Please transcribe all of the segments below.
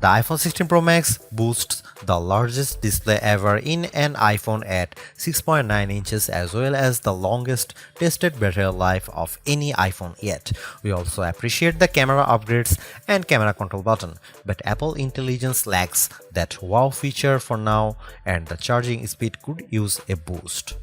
The iPhone 16 Pro Max boasts the largest display ever in an iPhone at 6.9 inches as well as the longest tested battery life of any iPhone yet. We also appreciate the camera upgrades and camera control button, but Apple Intelligence lacks that wow feature for now and the charging speed could use a boost.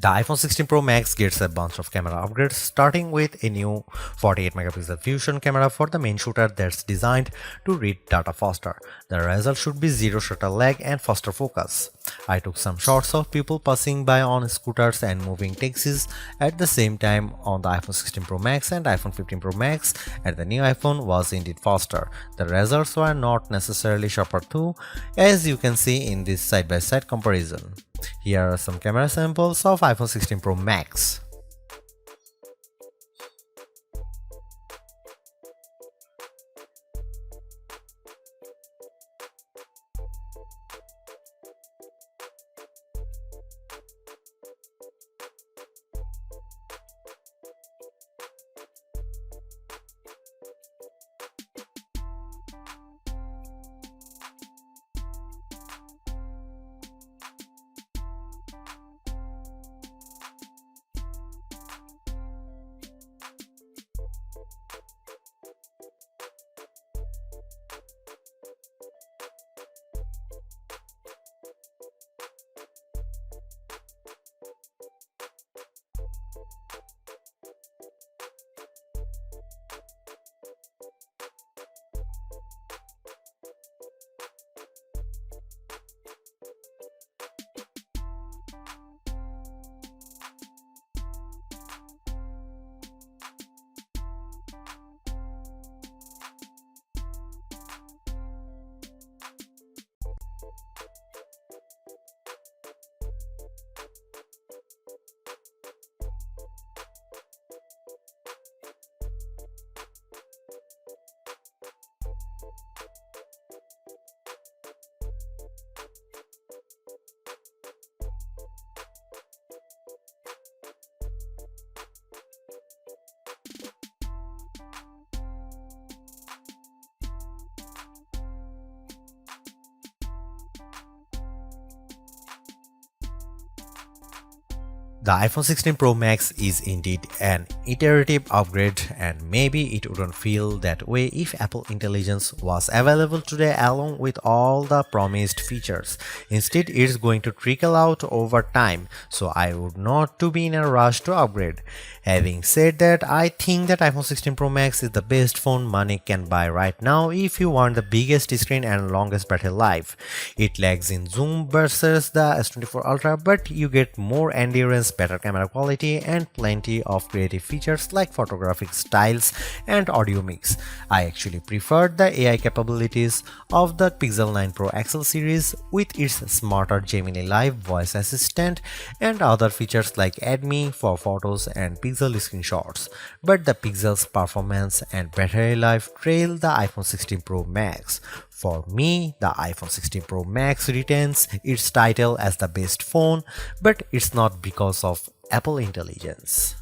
The iPhone 16 Pro Max gets a bunch of camera upgrades, starting with a new 48 megapixel fusion camera for the main shooter that's designed to read data faster. The result should be zero shutter lag and faster focus. I took some shots of people passing by on scooters and moving taxis at the same time on the iPhone 16 Pro Max and iPhone 15 Pro Max, and the new iPhone was indeed faster. The results were not necessarily sharper too, as you can see in this side-by-side comparison. Here are some camera samples of iPhone 16 Pro Max. The iPhone 16 Pro Max is indeed an iterative upgrade, and maybe it wouldn't feel that way if Apple Intelligence was available today along with all the promised features. Instead, it's going to trickle out over time, so I would not to be in a rush to upgrade. Having said that, I think that iPhone 16 Pro Max is the best phone money can buy right now if you want the biggest screen and longest battery life. It lags in zoom versus the S24 Ultra, but you get more endurance, better camera quality, and plenty of creative features like photographic styles and audio mix. I actually preferred the AI capabilities of the Pixel 9 Pro XL series with its smarter Gemini Live voice assistant and other features like Add Me for photos and Pixel screenshots. But the Pixel's performance and battery life trail the iPhone 16 Pro Max. For me, the iPhone 16 Pro Max retains its title as the best phone, but it's not because of Apple Intelligence.